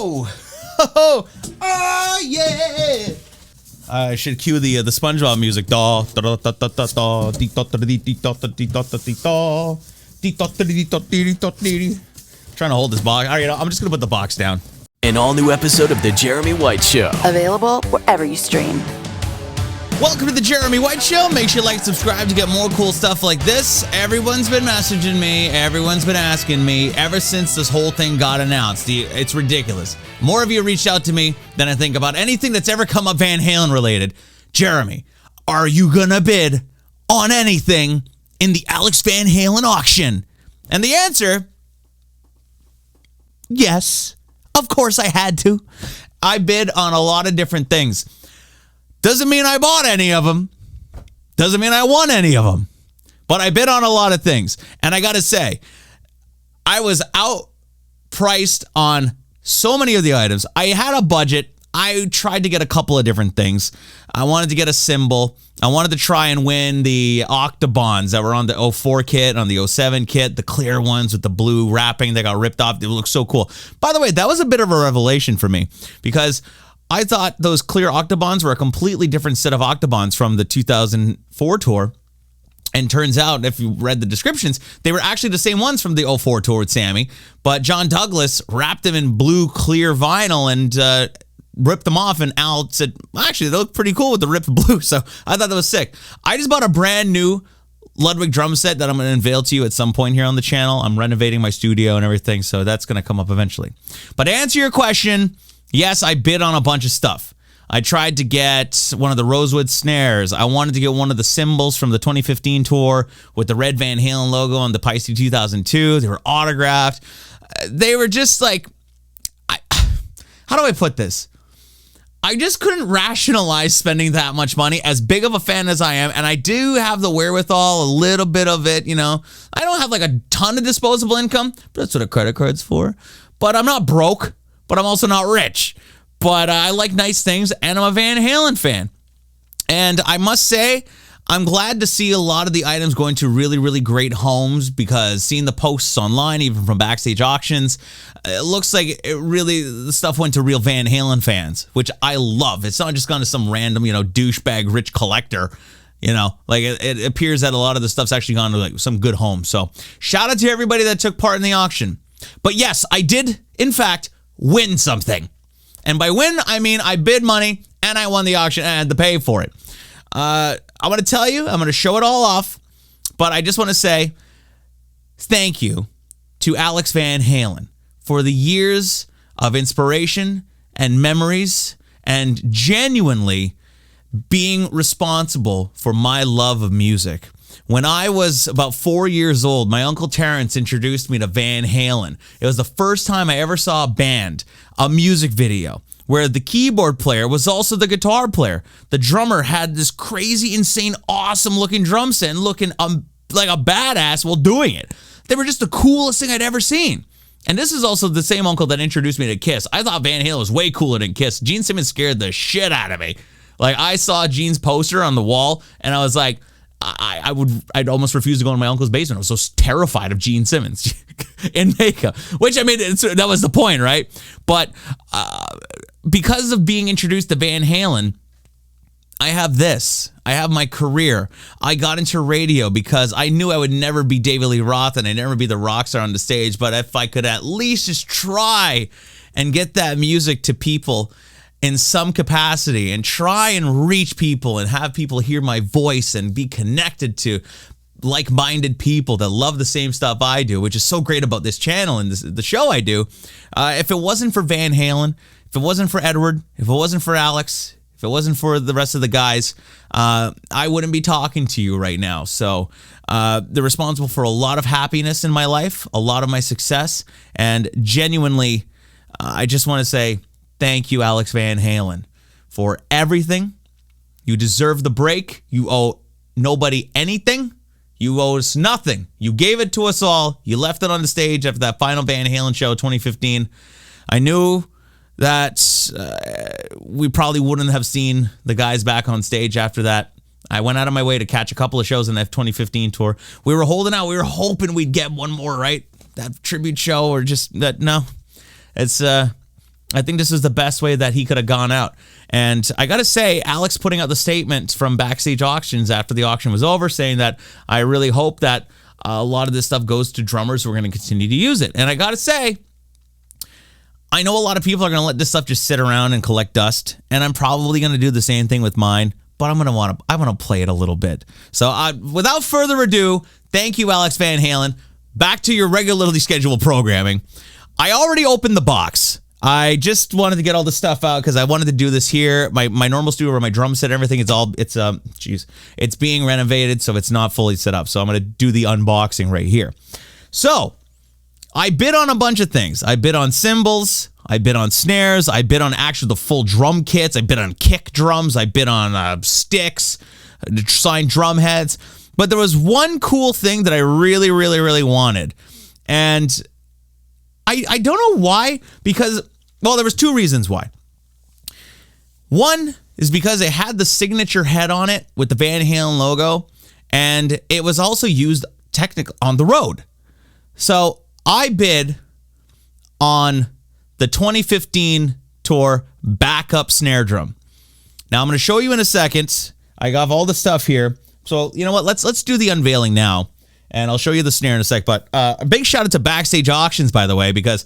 Oh! Oh, yeah! I should cue the SpongeBob music. Trying to hold this box. All right, I'm just gonna put the box down. An all-new episode of The Jeremy White Show. Available wherever you stream. Welcome to The Jeremy White Show. Make sure you like, subscribe to get more cool stuff like this. Everyone's been messaging me. Everyone's been asking me ever since this whole thing got announced. It's ridiculous. More of you reached out to me than I think about anything that's ever come up Van Halen related. Jeremy, are you gonna bid on anything in the Alex Van Halen auction? And the answer, yes. Of course I had to. I bid on a lot of different things. Doesn't mean I bought any of them. Doesn't mean I won any of them. But I bid on a lot of things. And I got to say, I was outpriced on so many of the items. I had a budget. I tried to get a couple of different things. I wanted to get a cymbal. I wanted to try and win the Octobons that were on the 04 kit, on the 07 kit, the clear ones with the blue wrapping that got ripped off. They look so cool. By the way, that was a bit of a revelation for me because I thought those clear Octobons were a completely different set of Octobons from the 2004 tour. And turns out, if you read the descriptions, they were actually the same ones from the 04 tour with Sammy. But John Douglas wrapped them in blue clear vinyl and ripped them off. And Al said, well, actually, they look pretty cool with the ripped blue. So I thought that was sick. I just bought a brand new Ludwig drum set that I'm going to unveil to you at some point here on the channel. I'm renovating my studio and everything. So that's going to come up eventually. But to answer your question, yes, I bid on a bunch of stuff. I tried to get one of the Rosewood snares. I wanted to get one of the cymbals from the 2015 tour with the red Van Halen logo on the Pisces 2002. They were autographed. They were just like, how do I put this? I just couldn't rationalize spending that much money, as big of a fan as I am, and I do have the wherewithal, a little bit of it, you know. I don't have like a ton of disposable income, but that's what a credit card's for. But I'm not broke. But I'm also not rich. But I like nice things, and I'm a Van Halen fan. And I must say, I'm glad to see a lot of the items going to really, really great homes, because seeing the posts online, even from backstage auctions, it looks like the stuff went to real Van Halen fans, which I love. It's not just gone to some random, douchebag rich collector. Like it appears that a lot of the stuff's actually gone to like some good homes. So shout out to everybody that took part in the auction. But yes, I did, in fact, win something. And by win, I mean I bid money and I won the auction and I had to pay for it. I'm going to tell you, I'm going to show it all off, but I just want to say thank you to Alex Van Halen for the years of inspiration and memories and genuinely being responsible for my love of music. When I was about 4 years old, my Uncle Terrence introduced me to Van Halen. It was the first time I ever saw a band, a music video, where the keyboard player was also the guitar player. The drummer had this crazy, insane, awesome-looking drum set and looking like a badass while doing it. They were just the coolest thing I'd ever seen. And this is also the same uncle that introduced me to Kiss. I thought Van Halen was way cooler than Kiss. Gene Simmons scared the shit out of me. Like, I saw Gene's poster on the wall, and I was like, I'd almost refuse to go in my uncle's basement. I was so terrified of Gene Simmons in makeup, which, I mean, that was the point, right? But because of being introduced to Van Halen, I have this. I have my career. I got into radio because I knew I would never be David Lee Roth and I'd never be the rock star on the stage. But if I could at least just try and get that music to people in some capacity and try and reach people and have people hear my voice and be connected to like-minded people that love the same stuff I do, which is so great about this channel and the show I do. If it wasn't for Van Halen, if it wasn't for Edward, if it wasn't for Alex, if it wasn't for the rest of the guys, I wouldn't be talking to you right now. So they're responsible for a lot of happiness in my life, a lot of my success, and genuinely, I just want to say thank you, Alex Van Halen, for everything. You deserve the break. You owe nobody anything. You owe us nothing. You gave it to us all. You left it on the stage after that final Van Halen show 2015. I knew that we probably wouldn't have seen the guys back on stage after that. I went out of my way to catch a couple of shows in that 2015 tour. We were holding out. We were hoping we'd get one more, right? That tribute show or just that. No, it's I think this is the best way that he could have gone out. And I got to say, Alex putting out the statement from Backstage Auctions after the auction was over saying that I really hope that a lot of this stuff goes to drummers who are going to continue to use it. And I got to say, I know a lot of people are going to let this stuff just sit around and collect dust, and I'm probably going to do the same thing with mine, but I want to play it a little bit. So without further ado, thank you, Alex Van Halen. Back to your regularly scheduled programming. I already opened the box. I just wanted to get all the stuff out because I wanted to do this here. My normal studio where my drum set, everything, it's being renovated, so it's not fully set up. So I'm going to do the unboxing right here. So I bid on a bunch of things. I bid on cymbals. I bid on snares. I bid on actually the full drum kits. I bid on kick drums. I bid on sticks, signed drum heads. But there was one cool thing that I really, really, really wanted. And I don't know why, because, well, there was two reasons why. One is because it had the signature head on it with the Van Halen logo, and it was also used technically on the road. So I bid on the 2015 tour backup snare drum. Now I'm going to show you in a second. I got all the stuff here. So you know what? Let's do the unveiling now, and I'll show you the snare in a sec. But a big shout out to Backstage Auctions, by the way, because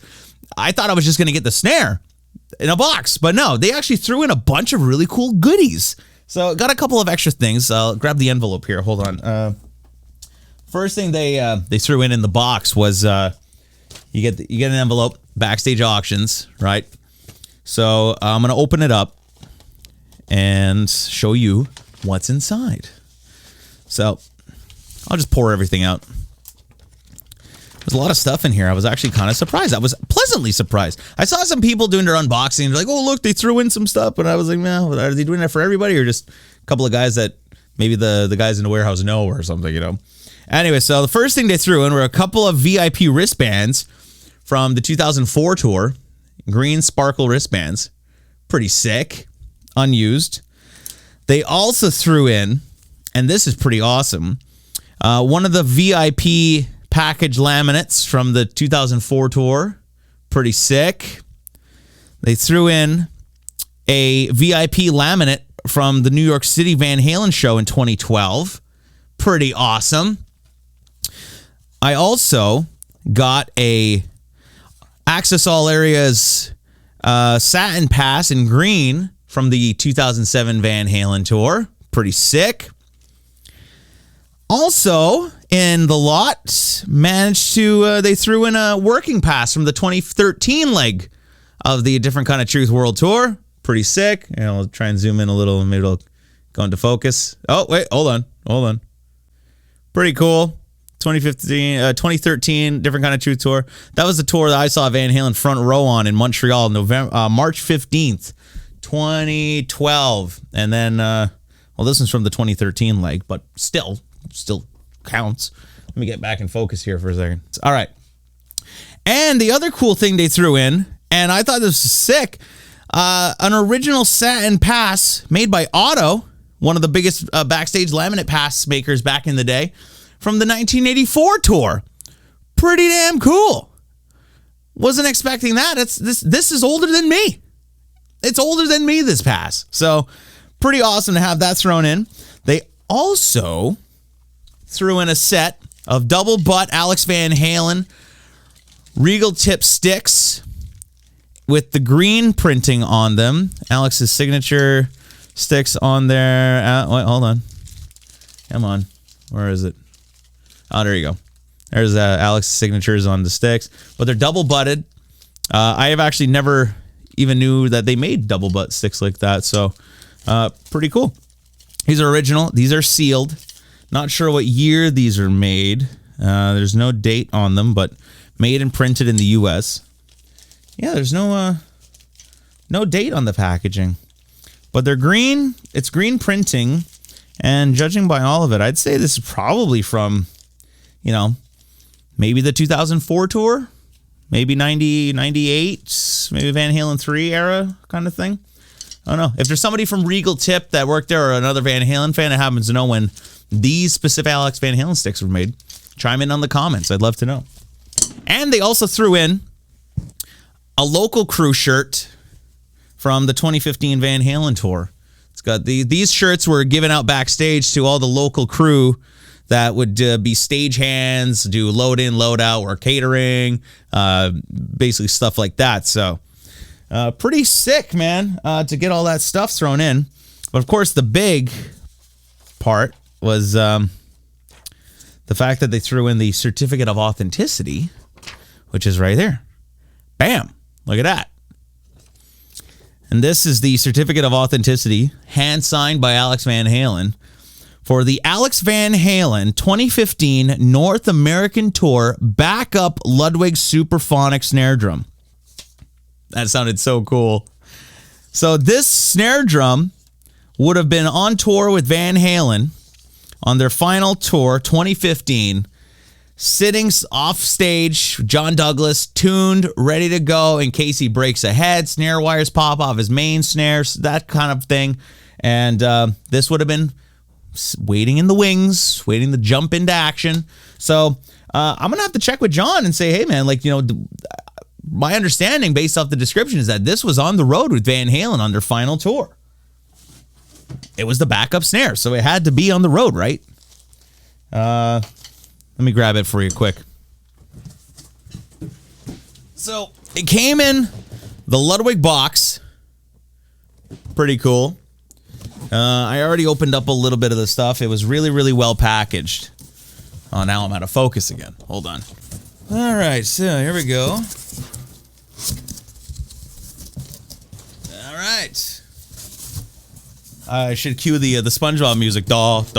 I thought I was just going to get the snare in a box, but no, they actually threw in a bunch of really cool goodies. So got a couple of extra things. I'll grab the envelope here. Hold on. First thing they threw in the box was you get an envelope, Backstage Auctions, right? So I'm gonna open it up and show you what's inside. So I'll just pour everything out. There's a lot of stuff in here. I was actually kind of surprised. I was pleasantly surprised. I saw some people doing their unboxing. They're like, oh, look, they threw in some stuff. And I was like, no, are they doing that for everybody or just a couple of guys that maybe the guys in the warehouse know or something, you know? Anyway, so the first thing they threw in were a couple of VIP wristbands from the 2004 tour. Green sparkle wristbands. Pretty sick. Unused. They also threw in, and this is pretty awesome, one of the VIP package laminates from the 2004 tour. Pretty sick. They threw in a VIP laminate from the New York City Van Halen show in 2012. Pretty awesome. I also got a Access All Areas satin pass in green from the 2007 Van Halen tour. Pretty sick. Also, in the lot, they threw in a working pass from the 2013 leg of the Different Kind of Truth World Tour. Pretty sick. And I'll try and zoom in a little, and maybe it'll go into focus. Oh, wait, hold on. Pretty cool. 2013 Different Kind of Truth Tour. That was the tour that I saw Van Halen front row on in Montreal, March 15th, 2012. And then, well, this one's from the 2013 leg, but still counts. Let me get back in focus here for a second. All right. And the other cool thing they threw in, and I thought this was sick, an original satin pass made by Otto, one of the biggest backstage laminate pass makers back in the day, from the 1984 tour. Pretty damn cool. Wasn't expecting that. This is older than me. It's older than me, this pass. So pretty awesome to have that thrown in. They also threw in a set of double butt Alex Van Halen Regal tip sticks with the green printing on them. Alex's signature sticks on there. Wait, hold on. Come on. Where is it? Oh, there you go. There's Alex's signatures on the sticks. But they're double butted. I have actually never even knew that they made double butt sticks like that. So pretty cool. These are original. These are sealed. Not sure what year these are made. There's no date on them, but made and printed in the U.S. Yeah, there's no date on the packaging. But they're green. It's green printing. And judging by all of it, I'd say this is probably from, maybe the 2004 tour. Maybe 90, 98, maybe Van Halen 3 era kind of thing. I don't know. If there's somebody from Regal Tip that worked there or another Van Halen fan that happens to know when these specific Alex Van Halen sticks were made, chime in on the comments. I'd love to know. And they also threw in a local crew shirt from the 2015 Van Halen tour. It's got these shirts were given out backstage to all the local crew that would be stagehands, do load in, load out, or catering, basically stuff like that. So pretty sick, man, to get all that stuff thrown in. But of course, the big part was the fact that they threw in the certificate of authenticity, which is right there. Bam! Look at that. And this is the certificate of authenticity, hand-signed by Alex Van Halen, for the Alex Van Halen 2015 North American Tour backup Ludwig Superphonic snare drum. That sounded so cool. So this snare drum would have been on tour with Van Halen on their final tour, 2015, sitting off stage, John Douglas, tuned, ready to go in case he breaks a head, snare wires pop off his main snares, that kind of thing. And this would have been waiting in the wings, waiting to jump into action. So I'm going to have to check with John and say, hey, man, like, you know, my understanding based off the description is that this was on the road with Van Halen on their final tour. It was the backup snare, so it had to be on the road, right? Let me grab it for you quick. So it came in the Ludwig box. Pretty cool. I already opened up a little bit of the stuff. It was really, really well packaged. Oh, now I'm out of focus again. Hold on. All right, so here we go. All right. I should cue the SpongeBob music. Trying to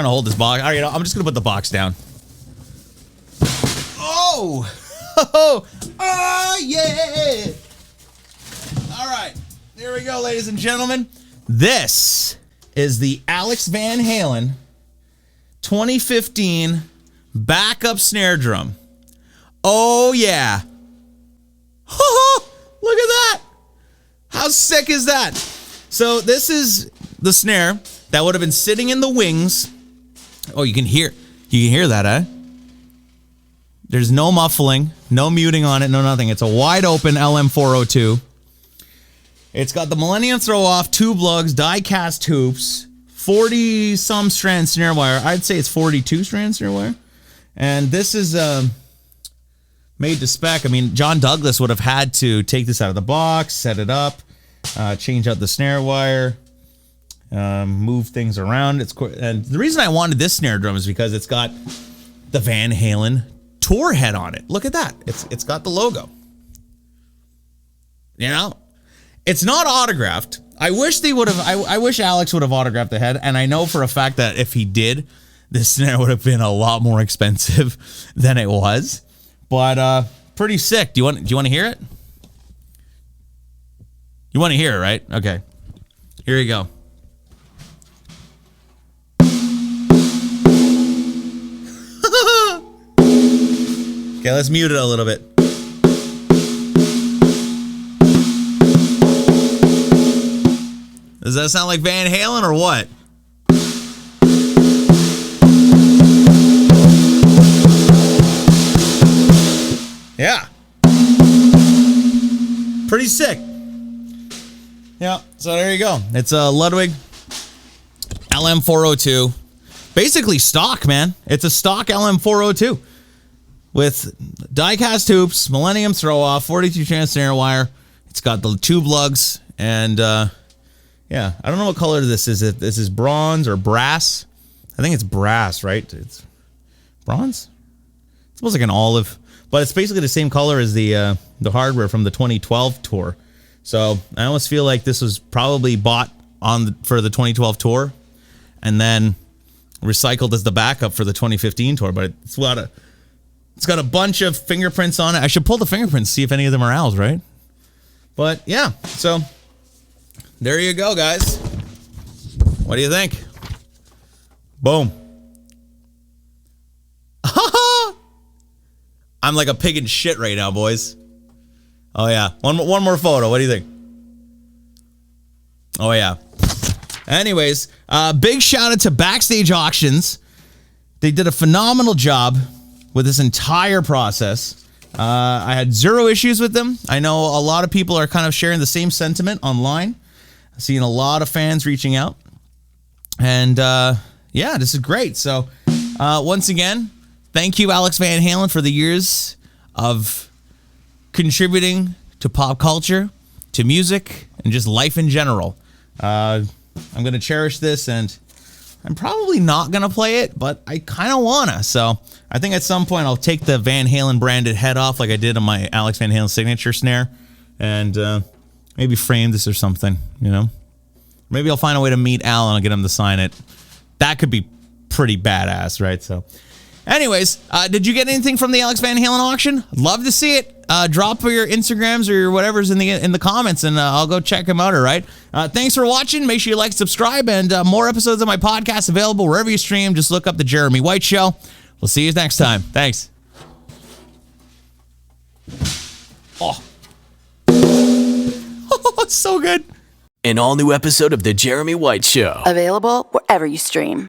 hold this box. All right, I'm just gonna put the box down. Oh, oh yeah! All right, there we go, ladies and gentlemen. This is the Alex Van Halen 2015 backup snare drum. Oh yeah! Look at that! How sick is that? So this is the snare that would have been sitting in the wings. Oh, you can hear that, eh? There's no muffling, no muting on it, no nothing. It's a wide open LM402. It's got the Millennium throw-off, tube lugs, die-cast hoops, 40-some strand snare wire. I'd say it's 42 strand snare wire. And this is made to spec. I mean, John Douglas would have had to take this out of the box, set it up, change out the snare wire, move things around. And the reason I wanted this snare drum is because it's got the Van Halen tour head on it. Look at that. It's got the logo. You know, it's not autographed. I wish they would have. I wish Alex would have autographed the head. And I know for a fact that if he did, this snare would have been a lot more expensive than it was. But pretty sick. Do you want to hear it? You want to hear it, right? Okay. Here you go. Okay, let's mute it a little bit. Does that sound like Van Halen or what? Yeah. Pretty sick. Yeah, so there you go. It's a Ludwig LM402. Basically stock, man. It's a stock LM402 with die-cast hoops, Millennium throw-off, 42 strand snare wire. It's got the tube lugs, and yeah, I don't know what color this is. If this is bronze or brass. I think it's brass, right? It's bronze? It's almost like an olive. But it's basically the same color as the hardware from the 2012 tour. So I almost feel like this was probably bought for the 2012 tour and then recycled as the backup for the 2015 tour. But it's got a bunch of fingerprints on it. I should pull the fingerprints, see if any of them are Al's, right? But yeah, so there you go, guys. What do you think? Boom. I'm like a pig in shit right now, boys. Oh, yeah. One more photo. What do you think? Oh, yeah. Anyways, big shout out to Backstage Auctions. They did a phenomenal job with this entire process. I had zero issues with them. I know a lot of people are kind of sharing the same sentiment online. I've seen a lot of fans reaching out. And yeah, this is great. So once again, thank you, Alex Van Halen, for the years of contributing to pop culture, to music, and just life in general. I'm going to cherish this, and I'm probably not going to play it, but I kind of want to. So I think at some point I'll take the Van Halen branded head off like I did on my Alex Van Halen signature snare, and maybe frame this or something, you know? Maybe I'll find a way to meet Al and I'll get him to sign it. That could be pretty badass, right? So anyways, did you get anything from the Alex Van Halen auction? Love to see it. Drop your Instagrams or your whatever's in the comments, and I'll go check them out, all right? Thanks for watching. Make sure you like, subscribe, and more episodes of my podcast available wherever you stream. Just look up The Jeremy White Show. We'll see you next time. Thanks. Oh. Oh, so good. An all-new episode of The Jeremy White Show. Available wherever you stream.